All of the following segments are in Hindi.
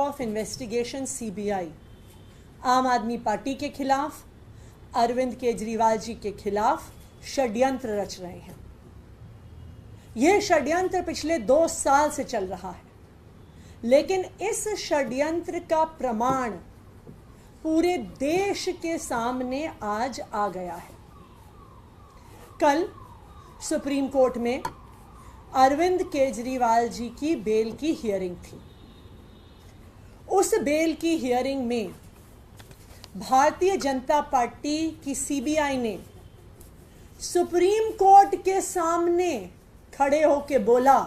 ऑफ इन्वेस्टिगेशन सीबीआई आम आदमी पार्टी के खिलाफ, अरविंद केजरीवाल जी के खिलाफ षड्यंत्र रच रहे हैं। यह षड्यंत्र पिछले 2 साल से चल रहा है, लेकिन इस षड्यंत्र का प्रमाण पूरे देश के सामने आज आ गया है। कल सुप्रीम कोर्ट में अरविंद केजरीवाल जी की बेल की हियरिंग थी। उस बेल की हियरिंग में भारतीय जनता पार्टी की सीबीआई ने सुप्रीम कोर्ट के सामने खड़े होकर बोला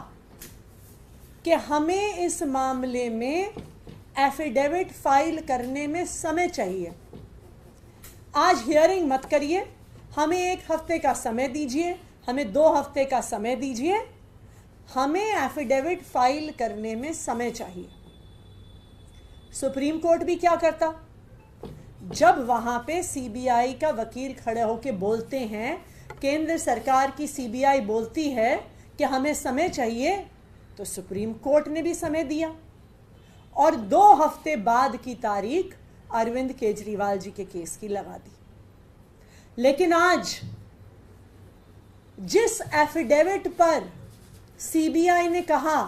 कि हमें इस मामले में एफिडेविट फाइल करने में समय चाहिए। आज हियरिंग मत करिए, हमें 1 हफ्ते का समय दीजिए, हमें 2 हफ्ते का समय दीजिए, हमें एफिडेविट फाइल करने में समय चाहिए। सुप्रीम कोर्ट भी क्या करता, जब वहां पे सीबीआई का वकील खड़े होकर बोलते हैं, केंद्र सरकार की सीबीआई बोलती है कि हमें समय चाहिए, तो सुप्रीम कोर्ट ने भी समय दिया और 2 हफ्ते बाद की तारीख अरविंद केजरीवाल जी के केस की लगा दी। लेकिन आज जिस एफिडेविट पर सीबीआई ने कहा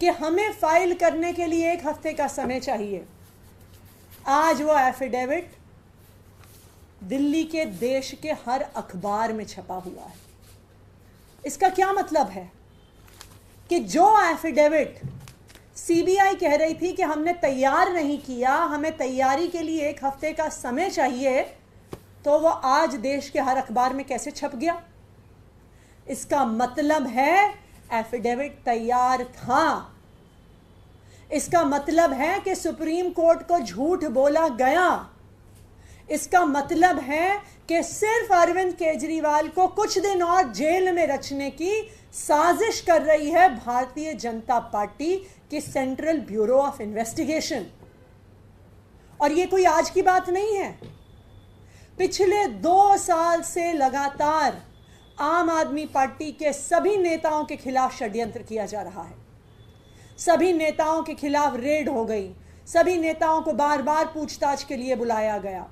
कि हमें फाइल करने के लिए 1 हफ्ते का समय चाहिए, आज वो एफिडेविट दिल्ली के देश के हर अखबार में छपा हुआ है। इसका क्या मतलब है कि जो एफिडेविट सीबीआई कह रही थी कि हमने तैयार नहीं किया, हमें तैयारी के लिए 1 हफ्ते का समय चाहिए, तो वो आज देश के हर अखबार में कैसे छप गया? इसका मतलब है एफिडेविट तैयार था। इसका मतलब है कि सुप्रीम कोर्ट को झूठ बोला गया। इसका मतलब है कि सिर्फ अरविंद केजरीवाल को कुछ दिन और जेल में रखने की साजिश कर रही है भारतीय जनता पार्टी की सेंट्रल ब्यूरो ऑफ इन्वेस्टिगेशन। और ये कोई आज की बात नहीं है। पिछले 2 साल से लगातार आम आदमी पार्टी के सभी नेताओं के खिलाफ षड्यंत्र किया जा रहा है। सभी नेताओं के खिलाफ रेड हो गई, सभी नेताओं को बार बार पूछताछ के लिए बुलाया गया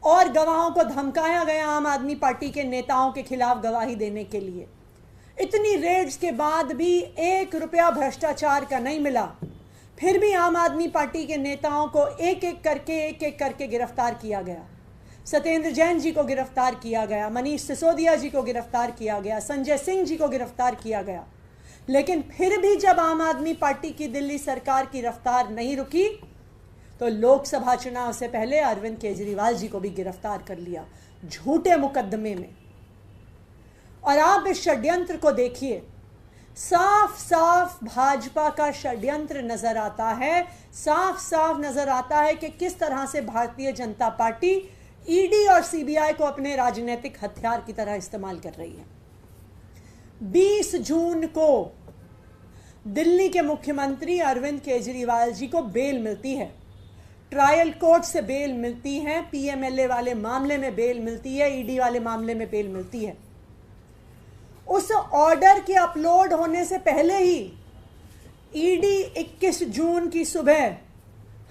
और गवाहों को धमकाया गया आम आदमी पार्टी के नेताओं के खिलाफ गवाही देने के लिए। इतनी रेड्स के बाद भी 1 रुपया भ्रष्टाचार का नहीं मिला। फिर भी आम आदमी पार्टी के नेताओं को एक एक करके गिरफ्तार किया गया। सत्येंद्र जैन जी को गिरफ्तार किया गया, मनीष सिसोदिया जी को गिरफ्तार किया गया, संजय सिंह जी को गिरफ्तार किया गया। लेकिन फिर भी जब आम आदमी पार्टी की दिल्ली सरकार की रफ्तार नहीं रुकी, तो लोकसभा चुनाव से पहले अरविंद केजरीवाल जी को भी गिरफ्तार कर लिया झूठे मुकदमे में। और आप इस षड्यंत्र को देखिए, साफ साफ भाजपा का षड्यंत्र नजर आता है। साफ साफ नजर आता है कि किस तरह से भारतीय जनता पार्टी ईडी और सीबीआई को अपने राजनीतिक हथियार की तरह इस्तेमाल कर रही है। 20 जून को दिल्ली के मुख्यमंत्री अरविंद केजरीवाल जी को बेल मिलती है, ट्रायल कोर्ट से बेल मिलती है, पीएमएलए वाले मामले में बेल मिलती है, ईडी वाले मामले में बेल मिलती है। उस ऑर्डर के अपलोड होने से पहले ही ईडी 21 जून की सुबह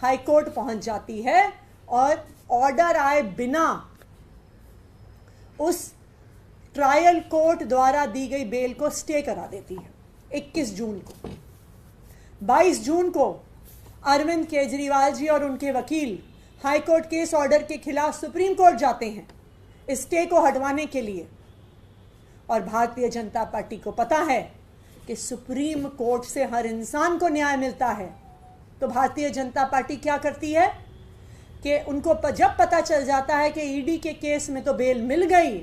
हाईकोर्ट पहुंच जाती है और ऑर्डर आए बिना उस ट्रायल कोर्ट द्वारा दी गई बेल को स्टे करा देती है 21 जून को। 22 जून को अरविंद केजरीवाल जी और उनके वकील हाईकोर्ट के इस ऑर्डर के खिलाफ सुप्रीम कोर्ट जाते हैं स्टे को हटवाने के लिए। और भारतीय जनता पार्टी को पता है कि सुप्रीम कोर्ट से हर इंसान को न्याय मिलता है, तो भारतीय जनता पार्टी क्या करती है कि उनको जब पता चल जाता है कि ईडी के केस में तो बेल मिल गई,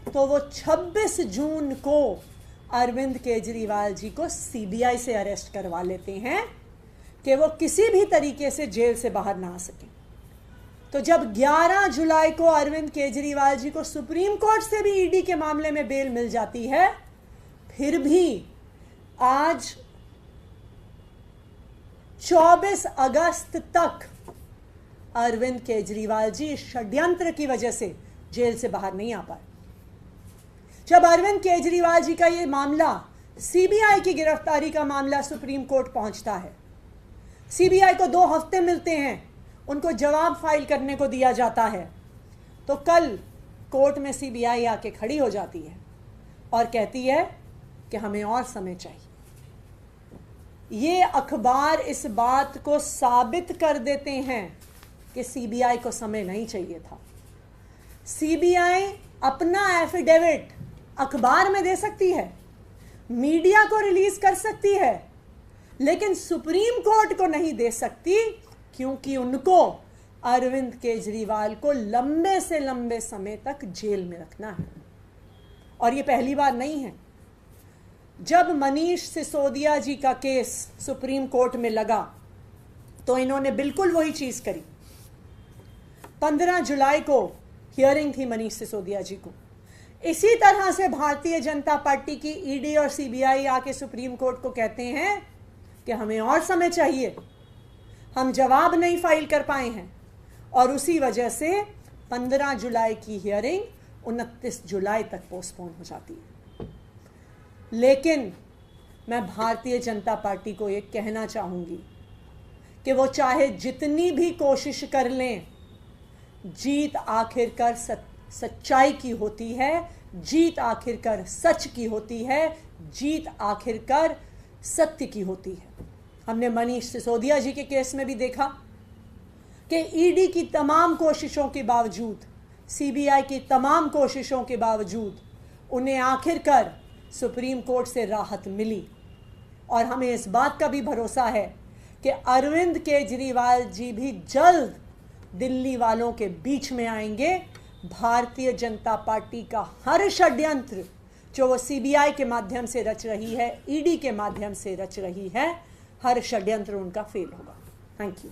तो वो 26 जून को अरविंद केजरीवाल जी को सीबीआई से अरेस्ट करवा लेते हैं कि वो किसी भी तरीके से जेल से बाहर ना आ सके। तो जब 11 जुलाई को अरविंद केजरीवाल जी को सुप्रीम कोर्ट से भी ईडी के मामले में बेल मिल जाती है, फिर भी आज 24 अगस्त तक अरविंद केजरीवाल जी षड्यंत्र की वजह से जेल से बाहर नहीं आ पाए। जब अरविंद केजरीवाल जी का ये मामला, सीबीआई की गिरफ्तारी का मामला सुप्रीम कोर्ट पहुंचता है, सीबीआई को 2 हफ्ते मिलते हैं, उनको जवाब फाइल करने को दिया जाता है। तो कल कोर्ट में सीबीआई आके खड़ी हो जाती है और कहती है कि हमें और समय चाहिए। ये अखबार इस बात को साबित कर देते हैं कि सीबीआई को समय नहीं चाहिए था। सीबीआई अपना एफिडेविट अखबार में दे सकती है, मीडिया को रिलीज कर सकती है, लेकिन सुप्रीम कोर्ट को नहीं दे सकती, क्योंकि उनको अरविंद केजरीवाल को लंबे से लंबे समय तक जेल में रखना है। और ये पहली बार नहीं है। जब मनीष सिसोदिया जी का केस सुप्रीम कोर्ट में लगा तो इन्होंने बिल्कुल वही चीज करी। 15 जुलाई को हियरिंग थी मनीष सिसोदिया जी को। इसी तरह से भारतीय जनता पार्टी की ईडी और सीबीआई आके सुप्रीम कोर्ट को कहते हैं कि हमें और समय चाहिए, हम जवाब नहीं फाइल कर पाए हैं, और उसी वजह से 15 जुलाई की हियरिंग 29 जुलाई तक पोस्टपोन हो जाती है। लेकिन मैं भारतीय जनता पार्टी को ये कहना चाहूंगी कि वो चाहे जितनी भी कोशिश कर लें, जीत आखिरकार सच्चाई की होती है, जीत आखिरकार सच की होती है, जीत आखिरकार सत्य की होती है। हमने मनीष सिसोदिया जी के केस में भी देखा कि ईडी की तमाम कोशिशों के बावजूद, सीबीआई की तमाम कोशिशों के बावजूद उन्हें आखिरकार सुप्रीम कोर्ट से राहत मिली। और हमें इस बात का भी भरोसा है कि अरविंद केजरीवाल जी भी जल्द दिल्ली वालों के बीच में आएंगे। भारतीय जनता पार्टी का हर षड्यंत्र जो वो सीबीआई के माध्यम से रच रही है, ईडी के माध्यम से रच रही है, हर षड्यंत्र उनका फेल होगा। Thank you.